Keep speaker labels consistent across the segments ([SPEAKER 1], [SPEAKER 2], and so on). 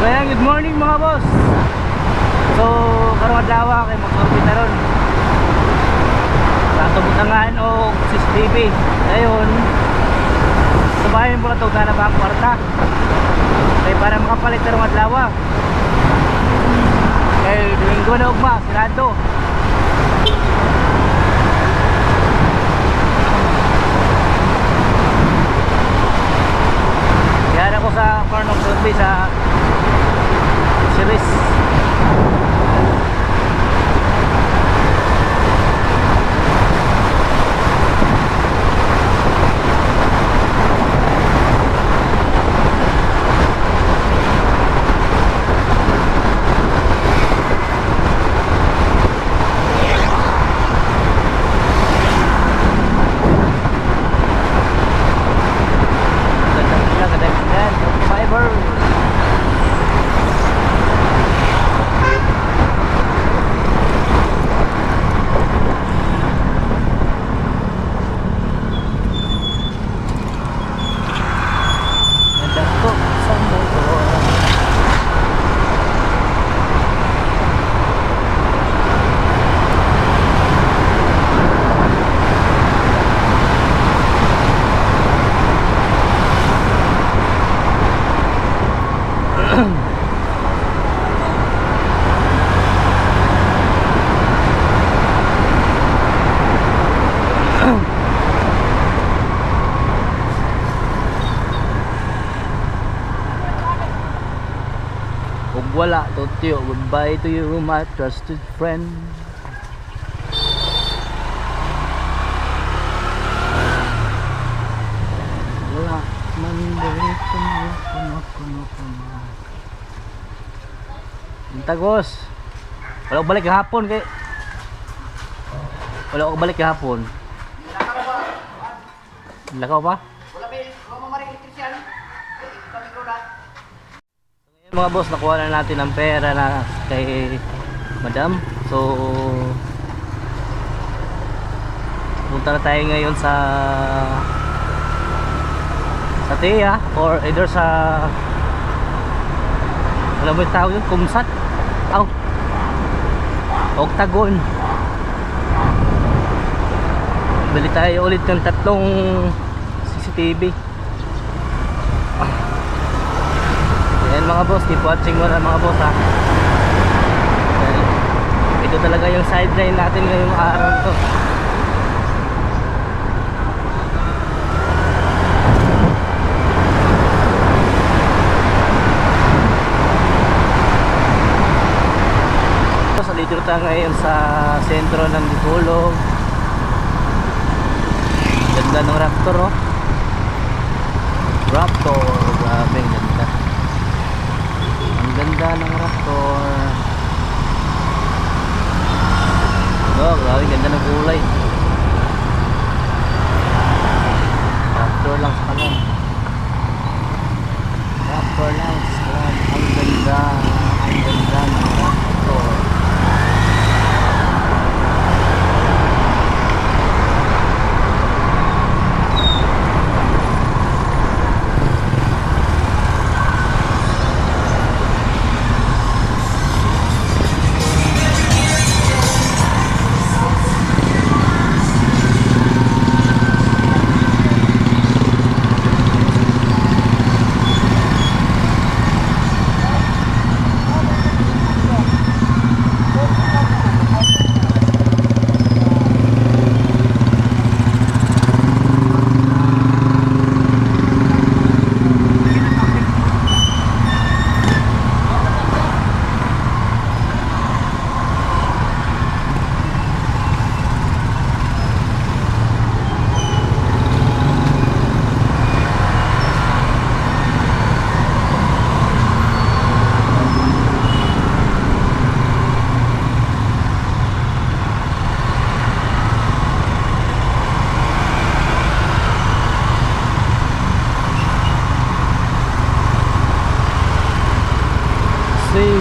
[SPEAKER 1] Well, good morning mga boss. So, karong adlaw kay mag-orbit na ron sa tubutangan o CCTV. Ayun, subahin mo na ito na ba ang kwarta kaya para makapalit na ron adlaw. Kaya Domingo na ugma, sirado. Yan ako sa Cornong Survey sa series. Wala, Totyo, goodbye to you my trusted friend. Wala man dahil kuno. Tagos. Wala ko balik kahapon kay. Wala ko balik kahapon. Lakaw ba? Wala mo maring elektrisyan. Mga boss, nakuha na natin ang pera na kay Madam. So punta na tayo ngayon sa TEA or either sa alam mo yung tawag yun, Kumsat, Octagon. Bili tayo ulit ng 3 CCTV. Ayan mga boss, keep watching mo na mga boss ha. Ito talaga yung sideline natin ngayong araw to. Dito tayo ngayon sa sentro ng Dipolog. Ganda ng Raptor, oh. Raptor, grabe ang ganda. Ang ganda ng Raptor. Oh, grabe ganda ng kulay. Raptor lang sa kanan. Raptor lang sa kanan. Ang ganda ng Raptor.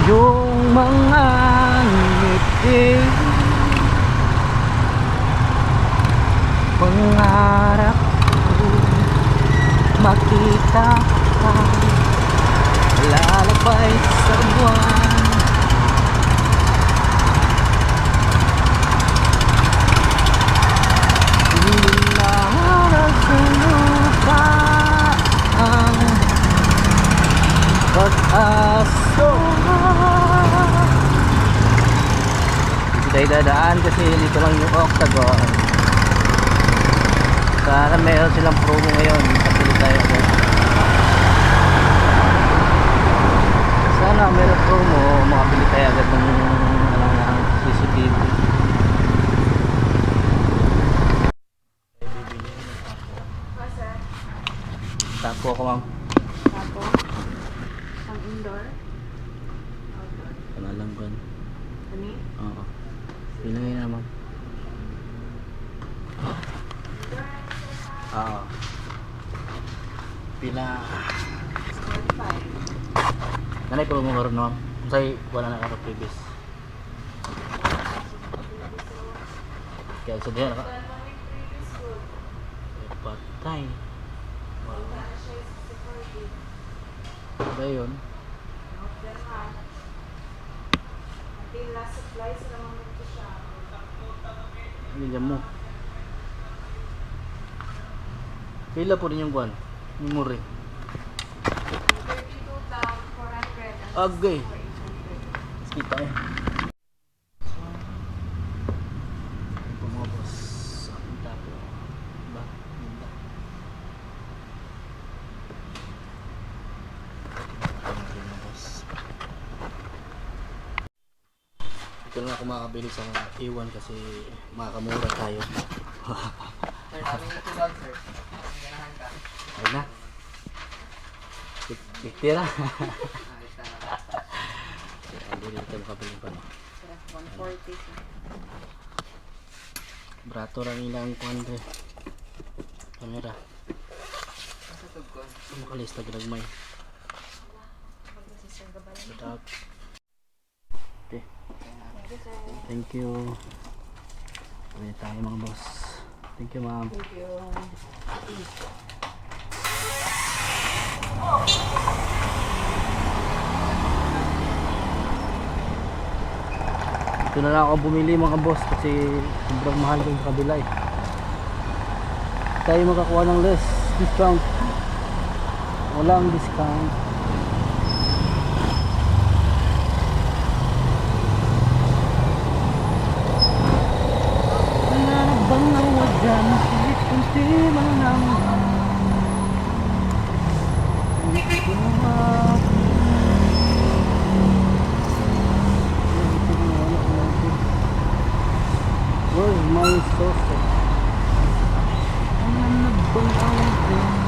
[SPEAKER 1] iyong mga ngiti, pangarap ko makita ka, lalakbay tayo dadaan kasi dito lang yung Octagon. Sana meron silang promo ngayon, pabili tayo agad. Sana meron promo, makabili tayo agad ng CCTV. Tapo ako, ma'am.
[SPEAKER 2] Tapo? Ang indoor? Outdoor?
[SPEAKER 1] Panalang ba?
[SPEAKER 2] Kani?
[SPEAKER 1] Oo. Pilangin na, ma'am. Oo. Pila.
[SPEAKER 2] Square 5.
[SPEAKER 1] Nanay ko mo karon, ma'am. Say wala na karo previous. Kaya sa diyan ka. Patay. Wala. Ba yun?
[SPEAKER 2] Last supplies naman ito siya.
[SPEAKER 1] Bigyan mo. Pila po rin yung buwan? Memory.
[SPEAKER 2] 32,400.
[SPEAKER 1] Agay. Kita eh. Ito mga boss. Ang tapo. Ba? Ganda. Ito mga boss. Ito lang ako makakabili sa A1 kasi makakamura tayo.
[SPEAKER 3] Sir, kami na tulog, sir. Ganahan ka.
[SPEAKER 1] Ayun na. Tira.
[SPEAKER 3] Ayos na.
[SPEAKER 1] Hindi dito makabili pa.
[SPEAKER 2] 140.
[SPEAKER 1] Brato lang ilang kuwante. Kamera.
[SPEAKER 3] Sa tugkon.
[SPEAKER 1] Makalista ginagmay. Shut up. Okay. Thank you. Uwi tayo mga boss. Thank you, ma'am.
[SPEAKER 2] Thank you.
[SPEAKER 1] Ito na lang ako bumili mga boss kasi sobrang mahal yung sa kabila eh. Tayo makakuha ng less discount. Walang discount. Wala na bang nawadyan? Kahit kunti man lang. Hindi ko na where's my sauce? Ano na bang nawadyan?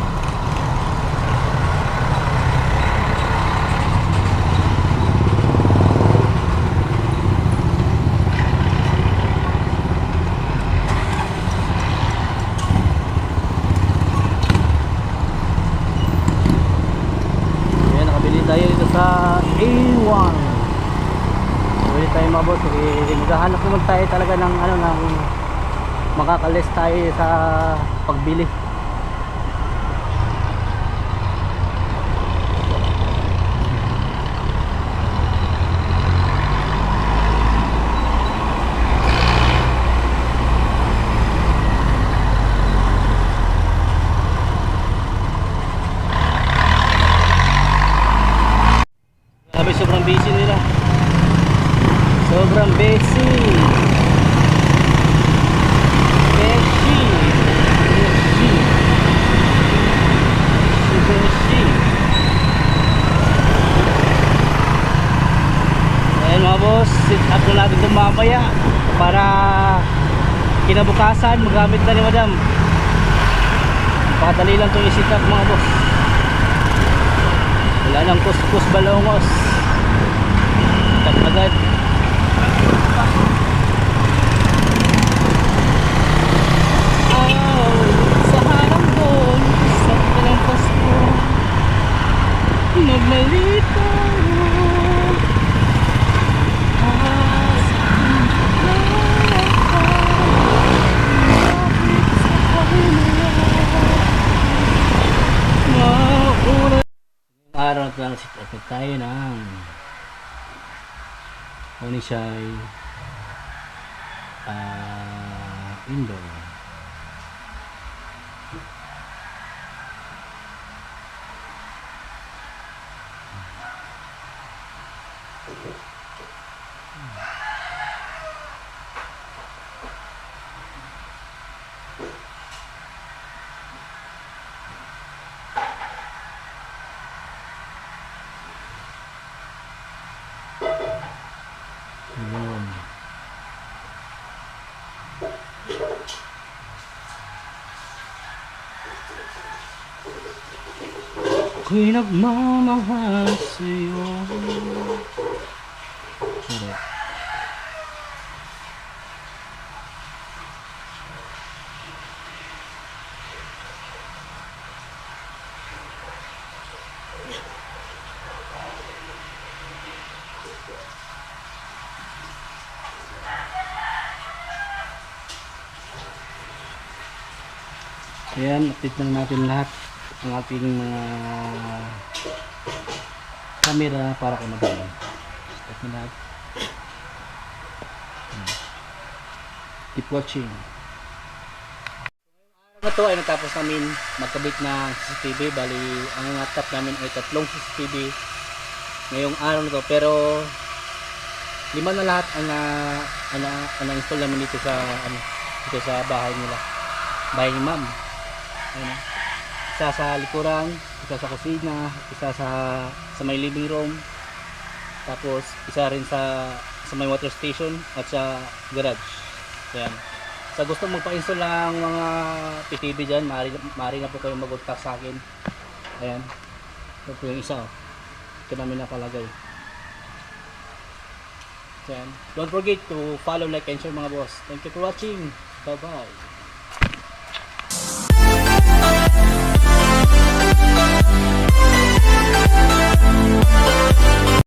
[SPEAKER 1] Ayan, nakabili tayo dito sa A1. Pwede tayo mga boss, maghahanap naman tayo talaga ng ano, ng makakalis tayo sa pagbili. Sabi sobrang busy nila. Sobrang busy. Busy. Busy. Busy. Ayan mga boss, sit up na natin itong mamaya para kinabukasan magamit na ni madam. Pakadali lang itong i-sit up mga boss. Wala nang kuskus balongos. Tap agad. Sa harang doon, sa kalang Pasko, nagmalita araw na lang sit up tayo ng Onishay indoor. Yun. Ako'y nagmamahal sa'yo. Correct. Ayan, update lang natin lahat ang ating mga camera para kung magaling. Stop na lahat. Keep watching. Ano to ay natapos namin magkabit ng CCTV. Bali, ang natap namin ay 3 CCTV ngayong araw na to. Pero 5 na lahat ang install namin dito sa dito sa bahay nila. Bahay ni Ma'am. Ayan. Isa sa likuran, isa sa kusina, isa sa may living room, tapos isa rin sa may water station at sa garage. Ayan. Sa gusto magpa-install ng mga PTV dyan, maaari na po kayong mag-contact sa akin. Ayan. Ito po yung isa. Ito namin nakalagay. Ayan. Don't forget to follow, like, and share mga boss. Thank you for watching. Bye bye.